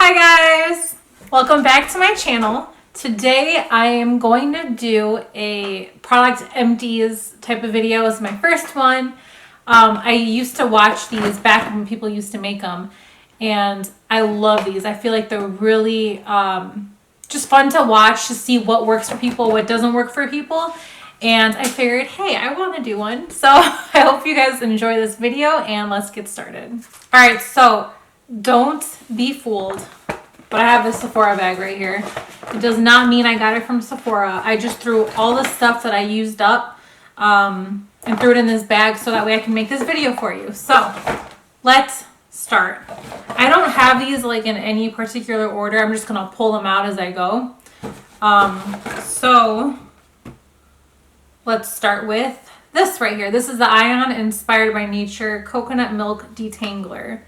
Hi guys! Welcome back to my channel. Today I am going to do a product empties type of video. It's my first one. I used to watch these back when people used to make them, and I love these. I feel like they're really just fun to watch, to see what works for people, what doesn't work for people. And I figured, hey, I want to do one. So I hope you guys enjoy this video and let's get started. All right, so don't be fooled, but I have this Sephora bag right here. It does not mean I got it from Sephora. I just threw all the stuff that I used up and threw it in this bag so that way I can make this video for you. So let's start. I don't have these like in any particular order. I'm just gonna pull them out as I go. So let's start with this right here. This is the Ion Inspired by Nature Coconut Milk Detangler.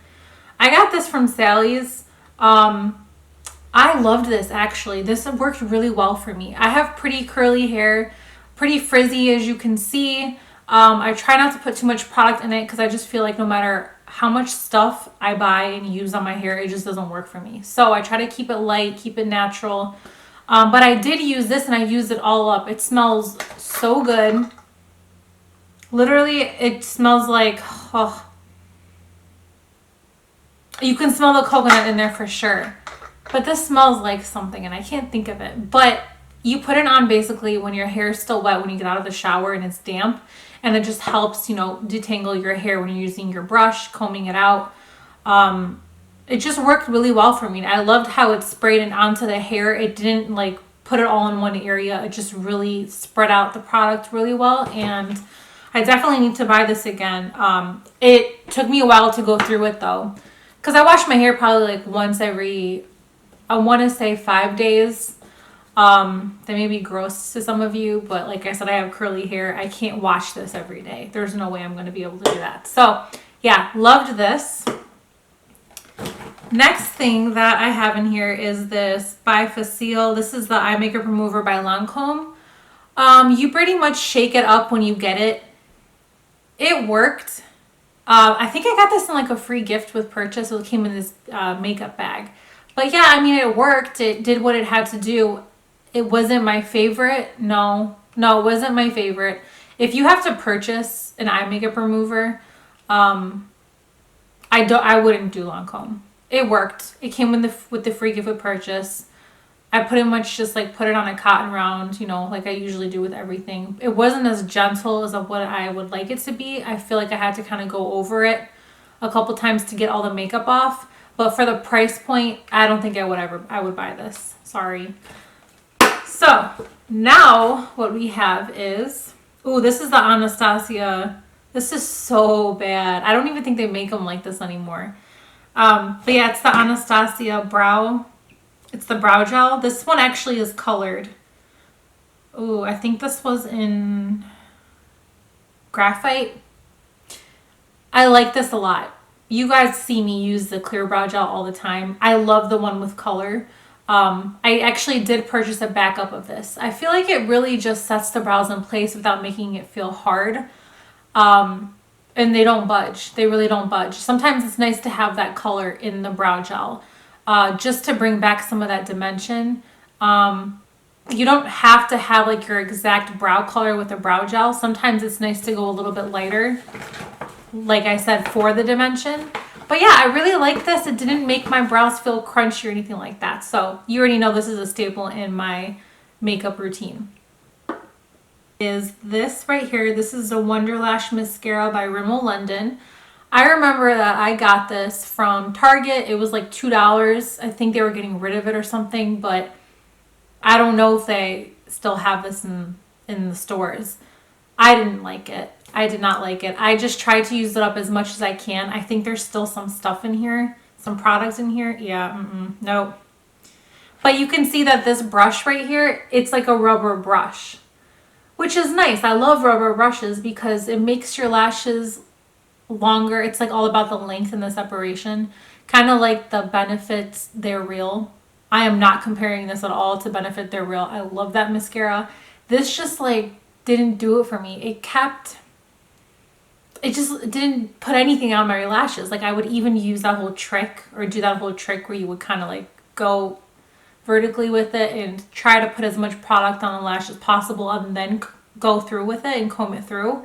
I got this from Sally's. I loved this actually. This worked really well for me. I have pretty curly hair, pretty frizzy as you can see. I try not to put too much product in it because I just feel like no matter how much stuff I buy and use on my hair, it just doesn't work for me. So I try to keep it light, keep it natural. But I did use this and I used it all up. It smells so good. Literally, it smells like, oh, you can smell the coconut in there for sure. But this smells like something and I can't think of it. But you put it on basically when your hair is still wet, when you get out of the shower and it's damp. And it just helps, you know, detangle your hair when you're using your brush, combing it out. It just worked really well for me. I loved how it sprayed it onto the hair. It didn't like put it all in one area. It just really spread out the product really well. And I definitely need to buy this again. It took me a while to go through it though, because I wash my hair probably like once every, I want to say 5 days. That may be gross to some of you, but like I said, I have curly hair. I can't wash this every day. There's no way I'm going to be able to do that. So yeah, loved this. Next thing that I have in here is this Bifacil. This is the eye makeup remover by Lancome. You pretty much shake it up when you get it. It worked. I think I got this in like a free gift with purchase. It came in this makeup bag. But yeah, I mean, it worked. It did what it had to do. It wasn't my favorite. No, it wasn't my favorite. If you have to purchase an eye makeup remover, I wouldn't do Lancome. It worked. It came with the free gift with purchase. I pretty much just like put it on a cotton round, you know, like I usually do with everything. It wasn't as gentle as what I would like it to be. I feel like I had to kind of go over it a couple times to get all the makeup off. But for the price point, I don't think I would buy this. Sorry. So now what we have is, ooh, this is the Anastasia. This is so bad. I don't even think they make them like this anymore. But yeah, it's the Anastasia brow. It's the brow gel. This one actually is colored. Ooh, I think this was in graphite. I like this a lot. You guys see me use the clear brow gel all the time. I love the one with color. I actually did purchase a backup of this. I feel like it really just sets the brows in place without making it feel hard. And they don't budge. They really don't budge. Sometimes it's nice to have that color in the brow gel, just to bring back some of that dimension. You don't have to have like your exact brow color with a brow gel. Sometimes it's nice to go a little bit lighter, like I said, for the dimension. But yeah, I really like this. It didn't make my brows feel crunchy or anything like that. So you already know this is a staple in my makeup routine. Is this right here. This is the Wonderlash Mascara by Rimmel London. I remember that I got this from Target. It was like $2. I think they were getting rid of it or something, but I don't know if they still have this in the stores. I didn't like it. I did not like it. I just tried to use it up as much as I can. I think there's still some stuff in here, some products in here. Yeah, no. But you can see that this brush right here, it's like a rubber brush, which is nice. I love rubber brushes because it makes your lashes longer. It's like all about the length and the separation, kind of like the Benefits They're Real. I am not comparing this at all to Benefit They're Real. I love that mascara. This just like didn't do it for me. It kept, it just didn't put anything on my lashes. Like I would even use that whole trick or do that whole trick where you would kind of like go vertically with it and try to put as much product on the lash as possible and then go through with it and comb it through.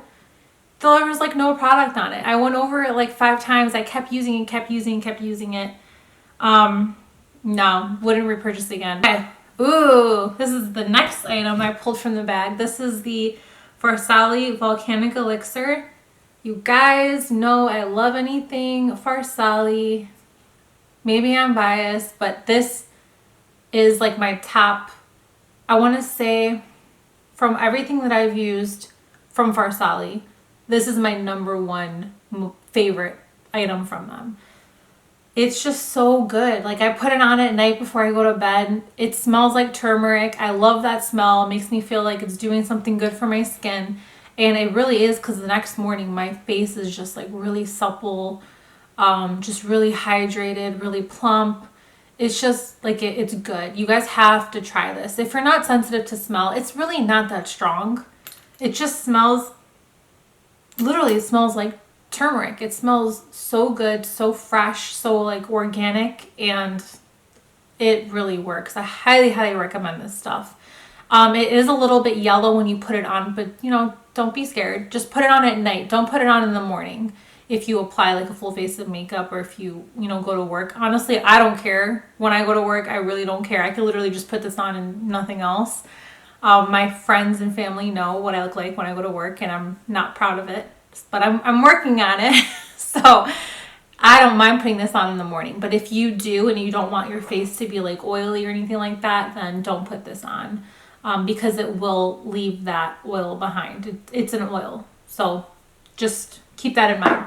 There was like no product on it. I went over it like 5 times. I kept using it, kept using it. No, wouldn't repurchase again. Okay. Ooh, this is the next item I pulled from the bag. This is the Farsali Volcanic Elixir. You guys know I love anything Farsali. Maybe I'm biased, but this is like my top, I want to say, from everything that I've used from Farsali, this is my #1 favorite item from them. It's just so good. Like I put it on at night before I go to bed. It smells like turmeric. I love that smell. It makes me feel like it's doing something good for my skin. And it really is, because the next morning my face is just like really supple, just really hydrated, really plump. It's just like it's good. You guys have to try this. If you're not sensitive to smell, it's really not that strong. It just smells, literally it smells like turmeric. It smells so good, so fresh, so like organic, and it really works. I highly recommend this stuff. It is a little bit yellow when you put it on, but you know, don't be scared. Just put it on at night. Don't put it on in the morning if you apply like a full face of makeup, or if you know, go to work. Honestly, I don't care. When I go to work, I really don't care. I could literally just put this on and nothing else. My friends and family know what I look like when I go to work, and I'm not proud of it, but I'm working on it. So I don't mind putting this on in the morning. But if you do and you don't want your face to be like oily or anything like that, then don't put this on, because it will leave that oil behind. It's an oil. So just keep that in mind.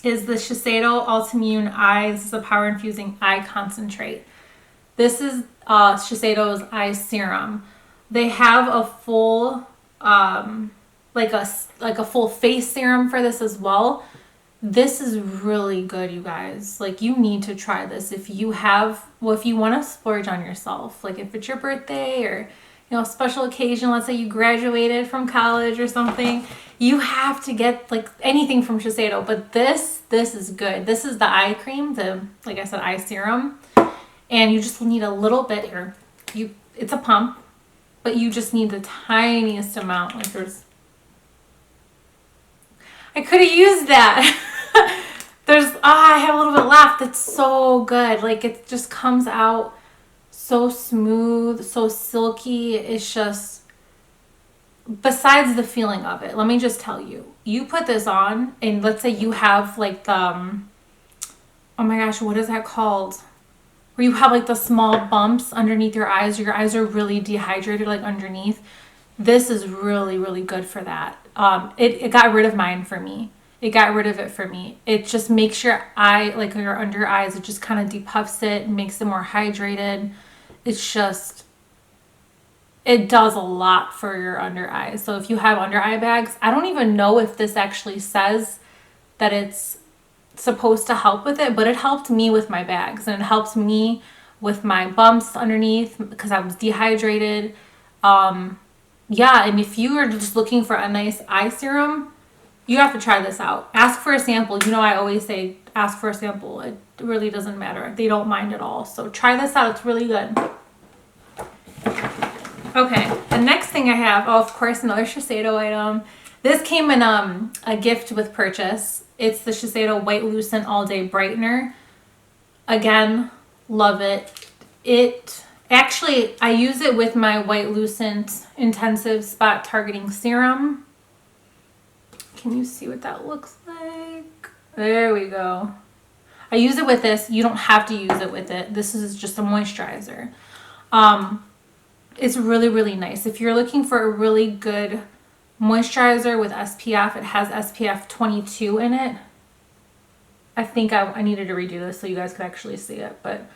Is the Shiseido Ultimune Eyes. This is a power infusing eye concentrate. This is Shiseido's eye serum. They have a full like a full face serum for this as well. This is really good, you guys. Like, you need to try this if you have, well, if you want to splurge on yourself, like if it's your birthday or, you know, a special occasion. Let's say you graduated from college or something, you have to get like anything from Shiseido. But this is good. This is the eye cream, the, like I said, eye serum, and you just need a little bit here. It's a pump, but you just need the tiniest amount. Like I could have used that. I have a little bit left. It's so good. Like, it just comes out so smooth, so silky. It's just, besides the feeling of it, let me just tell you, you put this on and let's say you have like the, oh my gosh, what is that called? Where you have like the small bumps underneath your eyes, or your eyes are really dehydrated, like underneath. This is really, really good for that. It got rid of mine for me. It got rid of it for me. It just makes your eye, like your under eyes, it just kind of depuffs it, makes it more hydrated. It's just, it does a lot for your under eyes. So if you have under eye bags, I don't even know if this actually says that it's supposed to help with it, but it helped me with my bags, and it helped me with my bumps underneath because I was dehydrated. Yeah, and if you are just looking for a nice eye serum, you have to try this out. Ask for a sample. You know, I always say ask for a sample. It really doesn't matter. They don't mind at all. So try this out. It's really good. Okay, the next thing I have, oh, of course, another Shiseido item. This came in a gift with purchase. It's the Shiseido White Lucent All Day Brightener. Again, love it. Actually, I use it with my White Lucent Intensive Spot Targeting Serum. Can you see what that looks like? There we go. I use it with this. You don't have to use it with it. This is just a moisturizer. It's really, really nice. If you're looking for a really good moisturizer with SPF, it has SPF 22 in it. I think I needed to redo this so you guys could actually see it, but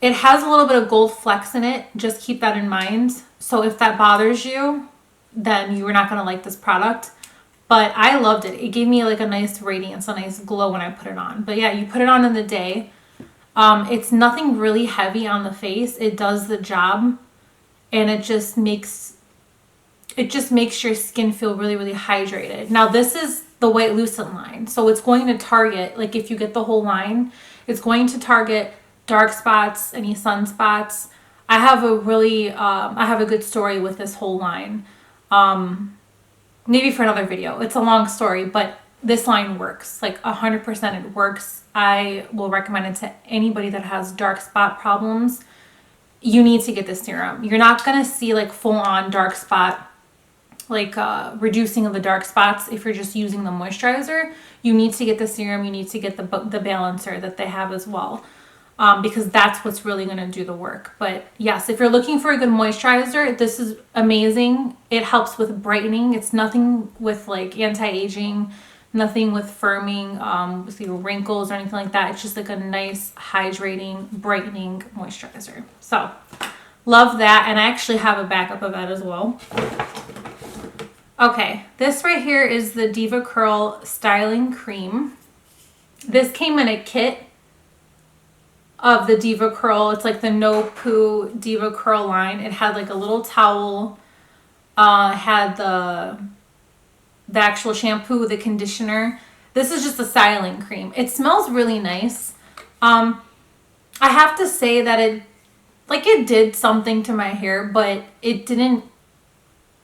it has a little bit of gold flecks in it. Just keep that in mind. So if that bothers you, then you are not going to like this product. But I loved it. It gave me like a nice radiance, a nice glow when I put it on. But yeah, you put it on in the day. It's nothing really heavy on the face. It does the job, and it just makes, it just makes your skin feel really, really hydrated. Now this is the White Lucent line. So it's going to target, like if you get the whole line, it's going to target dark spots, any sunspots. I have a really, I have a good story with this whole line. Maybe for another video. It's a long story, but this line works. Like 100% it works. I will recommend it to anybody that has dark spot problems. You need to get this serum. You're not going to see like full on dark spot, like reducing of the dark spots if you're just using the moisturizer. You need to get the serum. You need to get the balancer that they have as well. Because that's what's really going to do the work. But yes, if you're looking for a good moisturizer, this is amazing. It helps with brightening. It's nothing with like anti-aging, nothing with firming, with your wrinkles or anything like that. It's just like a nice hydrating, brightening moisturizer. So love that. And I actually have a backup of that as well. Okay, this right here is the Diva Curl Styling Cream. This came in a kit of the Diva Curl. It's like the No Poo Diva Curl line. It had like a little towel, had the actual shampoo, the conditioner. This is just a styling cream. It smells really nice. I have to say that it did something to my hair, but it didn't,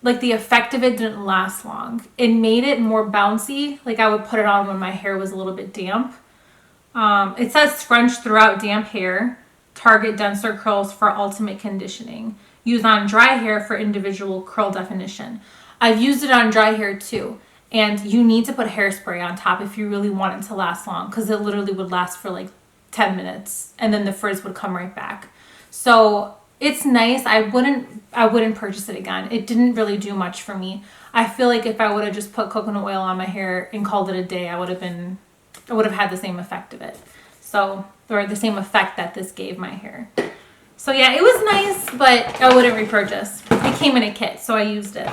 like the effect of it didn't last long. It made it more bouncy. Like I would put it on when my hair was a little bit damp. It says scrunch throughout damp hair, target denser curls for ultimate conditioning. Use on dry hair for individual curl definition. I've used it on dry hair too. And you need to put hairspray on top if you really want it to last long, because it literally would last for like 10 minutes and then the frizz would come right back. So it's nice. I wouldn't purchase it again. It didn't really do much for me. I feel like if I would have just put coconut oil on my hair and called it a day, I would have had the same effect of it. So, or the same effect that this gave my hair. So yeah, it was nice, but I wouldn't repurchase. It came in a kit, so I used it.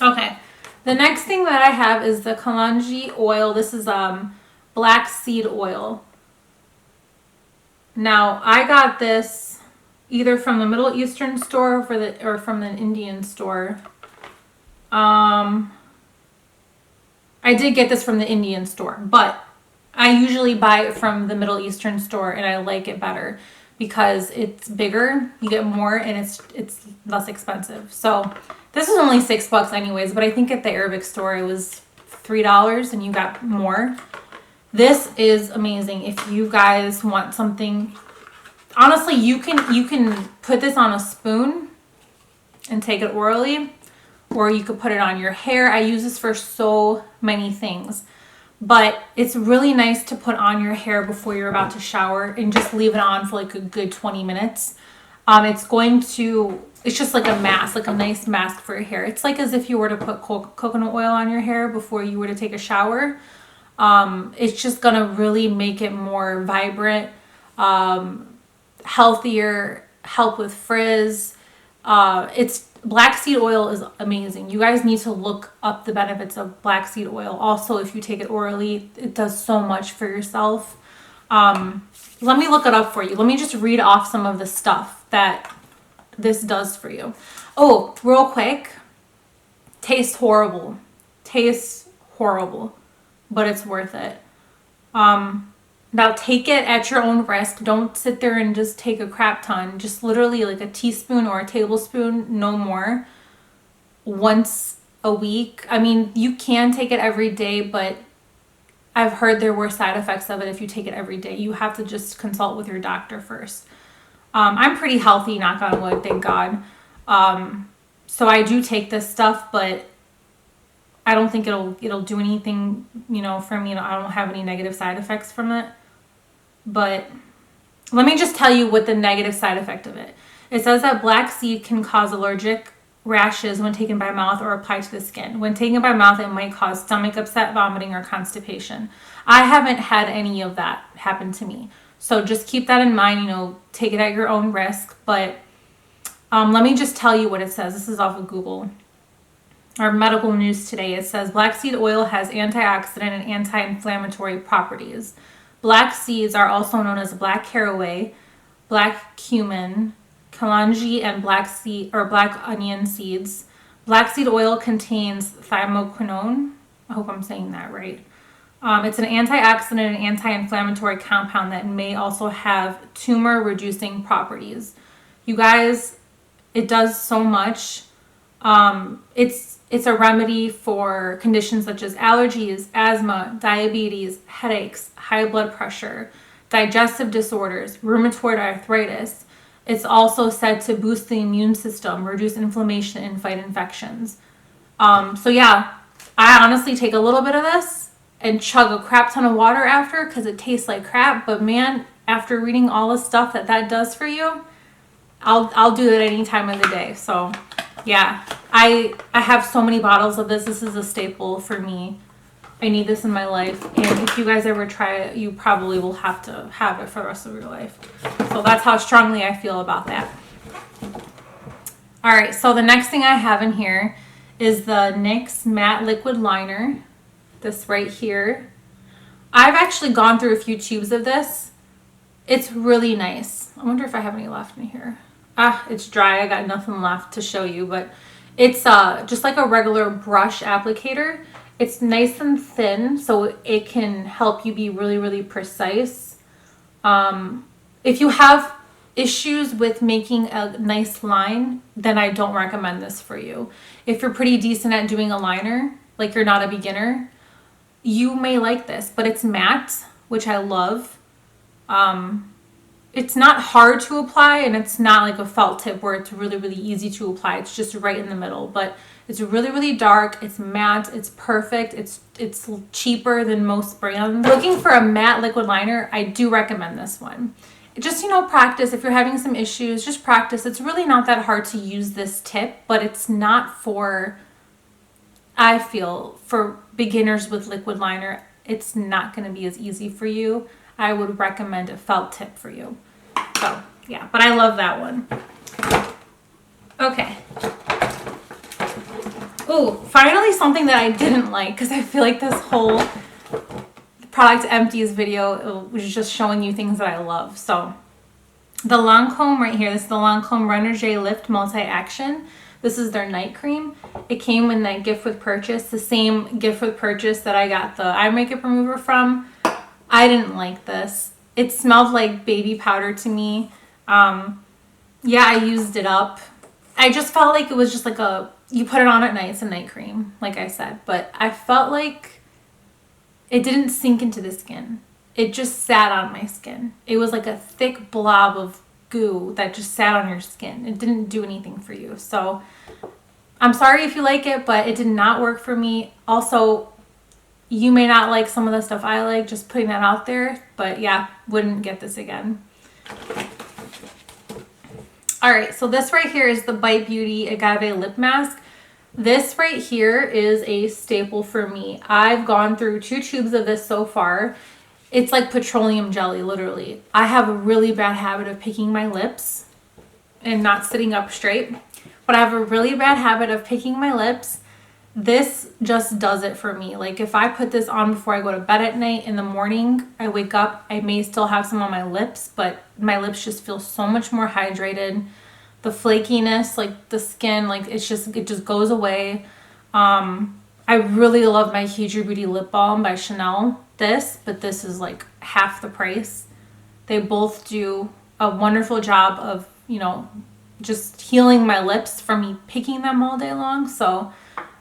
Okay, the next thing that I have is the Kalanji oil. This is black seed oil. Now, I got this either from the Middle Eastern store or from the Indian store. I did get this from the Indian store, but I usually buy it from the Middle Eastern store, and I like it better because it's bigger, you get more, and it's less expensive. So this is only $6 anyways, but I think at the Arabic store it was $3 and you got more. This is amazing. If you guys want something, honestly, you can put this on a spoon and take it orally, or you could put it on your hair. I use this for so many things, but it's really nice to put on your hair before you're about to shower and just leave it on for like a good 20 minutes. It's just like a mask, like a nice mask for your hair. It's like as if you were to put coconut oil on your hair before you were to take a shower. It's just gonna really make it more vibrant, healthier, help with frizz. Black seed oil is amazing. You guys need to look up the benefits of black seed oil. Also, if you take it orally, it does so much for yourself. Let me look it up for you. Let me just read off some of the stuff that this does for you. Oh, real quick. Tastes horrible. Tastes horrible, but it's worth it. Now take it at your own risk. Don't sit there and just take a crap ton. Just literally like a teaspoon or a tablespoon, no more, once a week. I mean, you can take it every day, but I've heard there were side effects of it if you take it every day. You have to just consult with your doctor first. I'm pretty healthy, knock on wood, thank God. So I do take this stuff, but I don't think it'll do anything, for me. I don't have any negative side effects from it. But let me just tell you what the negative side effect of it. It says that black seed can cause allergic rashes when taken by mouth or applied to the skin. When taken by mouth, it might cause stomach upset, vomiting, or constipation. I haven't had any of that happen to me. So just keep that in mind, take it at your own risk. But let me just tell you what it says. This is off of Google. Our medical news today. It says black seed oil has antioxidant and anti-inflammatory properties. Black seeds are also known as black caraway, black cumin, Kalonji and black onion seeds. Black seed oil contains thymoquinone. I hope I'm saying that right. It's an antioxidant and anti-inflammatory compound that may also have tumor-reducing properties. You guys, it does so much. It's a remedy for conditions such as allergies, asthma, diabetes, headaches, high blood pressure, digestive disorders, rheumatoid arthritis. It's also said to boost the immune system, reduce inflammation, and fight infections. So yeah, I honestly take a little bit of this and chug a crap ton of water after because it tastes like crap. But man, after reading all the stuff that does for you, I'll do it any time of the day. So yeah, I have so many bottles of this. This is a staple for me. I need this in my life, and if you guys ever try it, you probably will have to have it for the rest of your life. So that's how strongly I feel about that. All right, so the next thing I have in here is the NYX Matte Liquid Liner. This right here. I've actually gone through a few tubes of this. It's really nice. I wonder if I have any left in here. It's dry. I got nothing left to show you, but it's just like a regular brush applicator. It's nice and thin, so it can help you be really, really precise. If you have issues with making a nice line, then I don't recommend this for you. If you're pretty decent at doing a liner, like you're not a beginner, you may like this, but it's matte, which I love. It's not hard to apply, and it's not like a felt tip where it's really, really easy to apply. It's just right in the middle, but it's really, really dark. It's matte. It's perfect. It's cheaper than most brands. Looking for a matte liquid liner, I do recommend this one. Just, practice. If you're having some issues, just practice. It's really not that hard to use this tip, but it's not for, I feel, for beginners with liquid liner, it's not going to be as easy for you. I would recommend a felt tip for you. So, yeah, but I love that one. Okay. Oh, finally something that I didn't like, because I feel like this whole product empties video was just showing you things that I love. So the Lancome right here, this is the Lancome Renouveau Lift Multi-Action. This is their night cream. It came in that gift with purchase, the same gift with purchase that I got the eye makeup remover from. I didn't like this. It smelled like baby powder to me. Yeah, I used it up. I just felt like it was just like you put it on at night, it's a night cream, like I said. But I felt like it didn't sink into the skin. It just sat on my skin. It was like a thick blob of goo that just sat on your skin. It didn't do anything for you. So I'm sorry if you like it, but it did not work for me. Also, you may not like some of the stuff I like, just putting that out there. But yeah, wouldn't get this again. All right, so this right here is the Bite Beauty Agave Lip Mask. This right here is a staple for me. I've gone through 2 tubes of this so far. It's like petroleum jelly, literally. I have a really bad habit of picking my lips and not sitting up straight. But I have a really bad habit of picking my lips. This just does it for me. Like if I put this on before I go to bed at night, in the morning, I wake up, I may still have some on my lips, but my lips just feel so much more hydrated. The flakiness, like the skin, like it just goes away. I really love my Huge Beauty Lip Balm by Chanel. But this is like half the price. They both do a wonderful job of, just healing my lips from me picking them all day long. So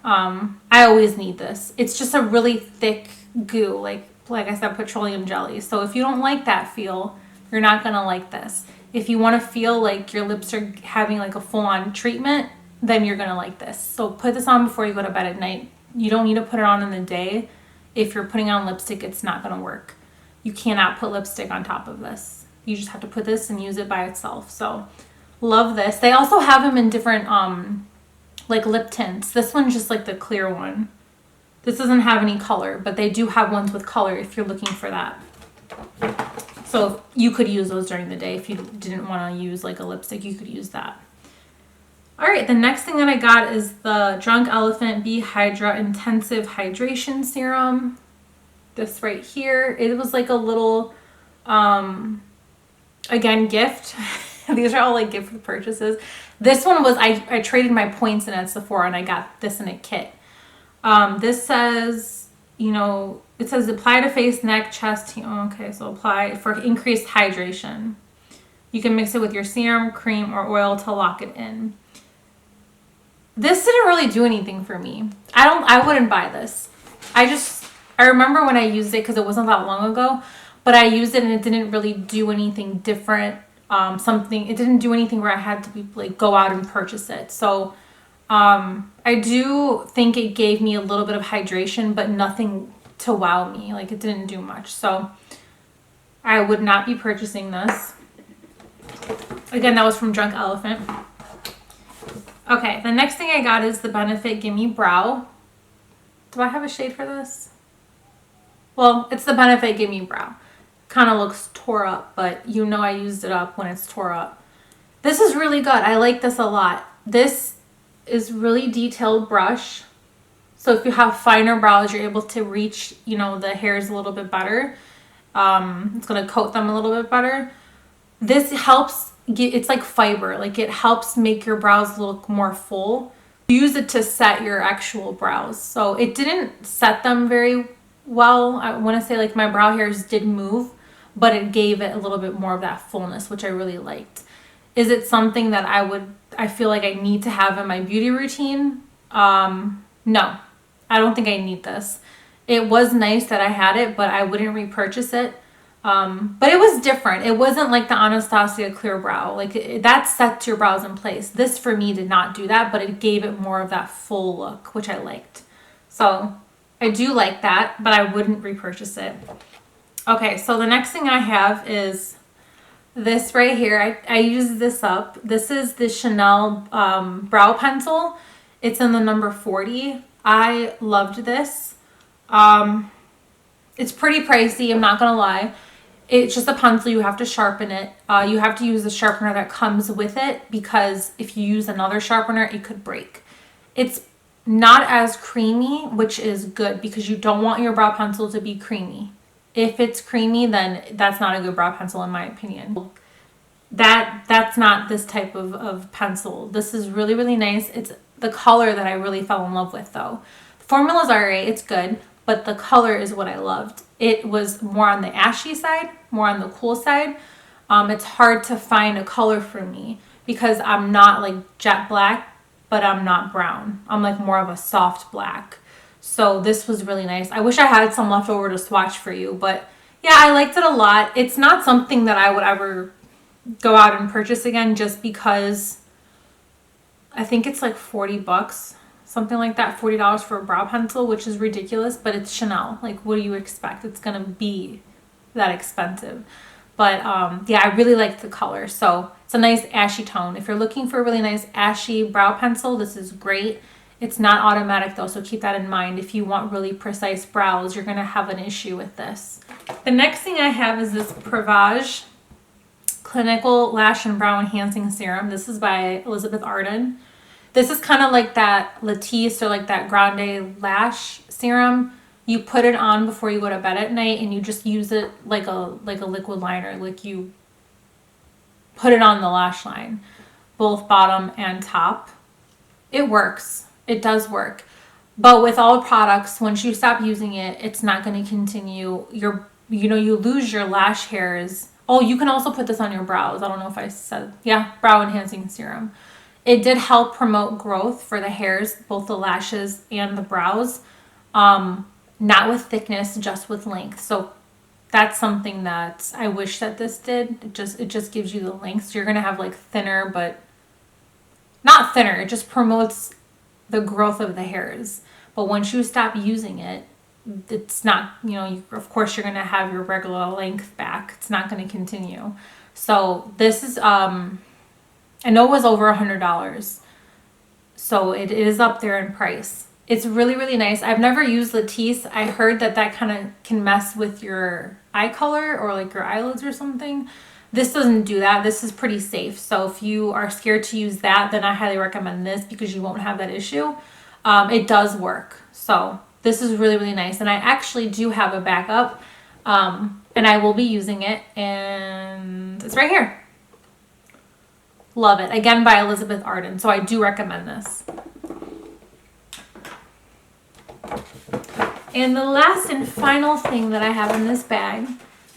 I always need this. It's just a really thick goo, like I said, petroleum jelly. So if you don't like that feel, you're not gonna like this. If you want to feel like your lips are having like a full-on treatment, then you're gonna like this. So put this on before you go to bed at night. You don't need to put it on in the day. If you're putting on lipstick, it's not gonna work. You cannot put lipstick on top of this. You just have to put this and use it by itself. So love this. They also have them in different like lip tints. This one's just like the clear one. This doesn't have any color, but they do have ones with color if you're looking for that. So you could use those during the day. If you didn't want to use like a lipstick, you could use that. All right, the next thing that I got is the Drunk Elephant Bee Hydra Intensive Hydration Serum. This right here. It was like a little, again, gift. These are all like gift purchases. This one was, I traded my points in at Sephora and I got this in a kit. This says, you know, it says apply to face, neck, chest. Okay, so apply for increased hydration. You can mix it with your serum, cream, or oil to lock it in. This didn't really do anything for me. I wouldn't buy this. I remember when I used it because it wasn't that long ago, but I used it and it didn't really do anything different. It didn't do anything where I had to be like go out and purchase it. So I do think it gave me a little bit of hydration, but nothing to wow me. Like it didn't do much. So I would not be purchasing this. Again, that was from Drunk Elephant. Okay, the next thing I got is the Benefit Gimme Brow. Do I have a shade for this? Well, it's the Benefit Gimme Brow. Kind of looks tore up, but you know I used it up when it's tore up. This is really good. I like this a lot. This is really detailed brush. So if you have finer brows, you're able to reach, you know, the hairs a little bit better. It's going to coat them a little bit better. This helps, it's like fiber. Like it helps make your brows look more full. Use it to set your actual brows. So it didn't set them very well. I want to say like my brow hairs did move, but it gave it a little bit more of that fullness, which I really liked. Is it something that I feel like I need to have in my beauty routine? No, I don't think I need this. It was nice that I had it, but I wouldn't repurchase it. But it was different. It wasn't like the Anastasia Clear Brow. Like that sets your brows in place. This for me did not do that, but it gave it more of that full look, which I liked. So I do like that, but I wouldn't repurchase it. Okay, so the next thing I have is this right here. I use this up. This is the Chanel brow pencil. It's in the number 40. I loved this. It's pretty pricey, I'm not gonna lie. It's just a pencil, you have to sharpen it. You have to use the sharpener that comes with it because if you use another sharpener, it could break. It's not as creamy, which is good because you don't want your brow pencil to be creamy. If it's creamy, then that's not a good brow pencil in my opinion. That's not this type of pencil. This is really, really nice. It's the color that I really fell in love with though. The formula's alright, it's good, but the color is what I loved. It was more on the ashy side, more on the cool side. It's hard to find a color for me because I'm not like jet black, but I'm not brown. I'm like more of a soft black. So this was really nice. I wish I had some left over to swatch for you, but yeah, I liked it a lot. It's not something that I would ever go out and purchase again just because I think it's like 40 bucks, something like that, $40 for a brow pencil, which is ridiculous, but it's Chanel. Like, what do you expect? It's gonna be that expensive. But yeah, I really liked the color. So it's a nice ashy tone. If you're looking for a really nice ashy brow pencil, this is great. It's not automatic though, so keep that in mind. If you want really precise brows, you're gonna have an issue with this. The next thing I have is this Privage Clinical Lash and Brow Enhancing Serum. This is by Elizabeth Arden. This is kind of like that Latisse or like that Grande Lash Serum. You put it on before you go to bed at night and you just use it like a liquid liner. Like you put it on the lash line, both bottom and top. It works. It does work. But with all products, once you stop using it, it's not going to continue. You lose your lash hairs. Oh, you can also put this on your brows. I don't know if I said, yeah, brow enhancing serum. It did help promote growth for the hairs, both the lashes and the brows. Not with thickness, just with length. So that's something that I wish that this did. It just gives you the length. So you're going to have like thinner, but not thinner. It just promotes the growth of the hairs. But once you stop using it, it's not, of course you're going to have your regular length back. It's not going to continue. So this is, I know it was over $100. So it is up there in price. It's really, really nice. I've never used Latisse. I heard that kind of can mess with your eye color or like your eyelids or something. This doesn't do that. This is pretty safe. So if you are scared to use that, then I highly recommend this because you won't have that issue. It does work. So this is really, really nice. And I actually do have a backup and I will be using it and it's right here. Love it. Again, by Elizabeth Arden. So I do recommend this. And the last and final thing that I have in this bag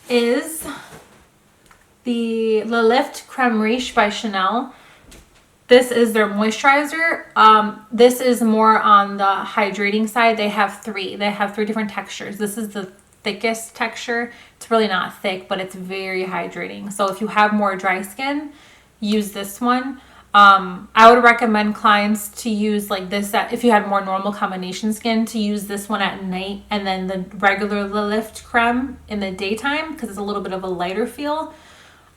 is the Lift Creme Riche by Chanel. This is their moisturizer. This is more on the hydrating side. They have three different textures. This is the thickest texture. It's really not thick, but it's very hydrating. So if you have more dry skin, use this one. I would recommend clients to use like this if you had more normal combination skin, to use this one at night and then the regular Lift Creme in the daytime, because it's a little bit of a lighter feel.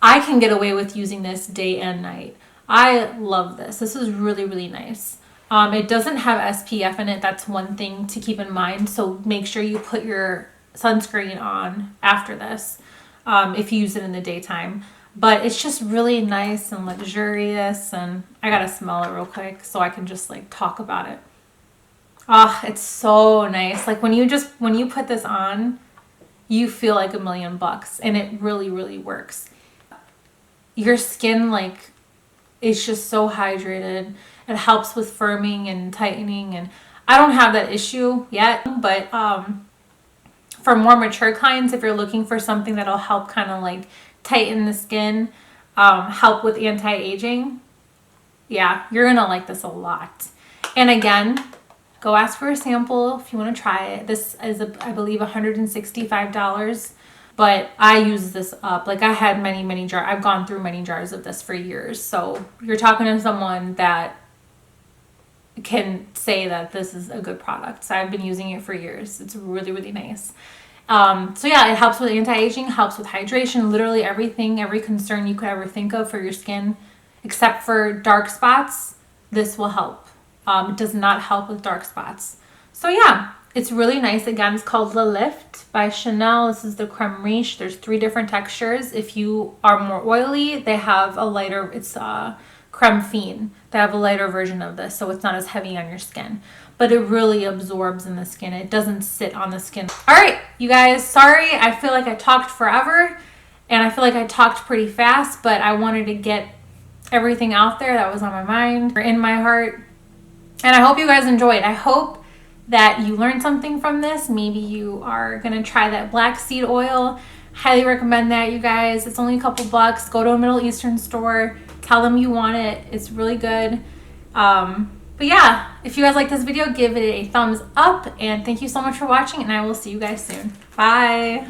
I can get away with using this day and night. I love this. This is really, really nice. It doesn't have SPF in it. That's one thing to keep in mind. So make sure you put your sunscreen on after this if you use it in the daytime. But it's just really nice and luxurious, and I gotta smell it real quick so I can just like talk about it. Ah, it's so nice. Like when you put this on, you feel like $1,000,000, and it really, really works. Your skin like is just so hydrated. It helps with firming and tightening, and I don't have that issue yet, but for more mature clients, if you're looking for something that'll help kind of like tighten the skin, help with anti-aging, yeah, you're gonna like this a lot. And again, go ask for a sample if you want to try it. This is I believe $165, but I use this up. Like I had many jars. I've gone through many jars of this for years. So you're talking to someone that can say that this is a good product. So I've been using it for years. It's really, really nice. So yeah, it helps with anti-aging, helps with hydration, literally everything, every concern you could ever think of for your skin, except for dark spots, this will help. It does not help with dark spots. So yeah, it's really nice. Again, it's called Le Lift by Chanel. This is the Creme Riche. There's 3 different textures. If you are more oily, they have a lighter, it's Creme Fine. They have a lighter version of this, so it's not as heavy on your skin. But it really absorbs in the skin. It doesn't sit on the skin. All right, you guys, sorry. I feel like I talked forever, and I feel like I talked pretty fast, but I wanted to get everything out there that was on my mind or in my heart. And I hope you guys enjoyed. I hope that you learned something from this. Maybe you are gonna try that black seed oil. Highly recommend that, you guys. It's only a couple bucks. Go to a Middle Eastern store. Tell them you want it. It's really good. But yeah, if you guys like this video, give it a thumbs up, and thank you so much for watching, and I will see you guys soon. Bye.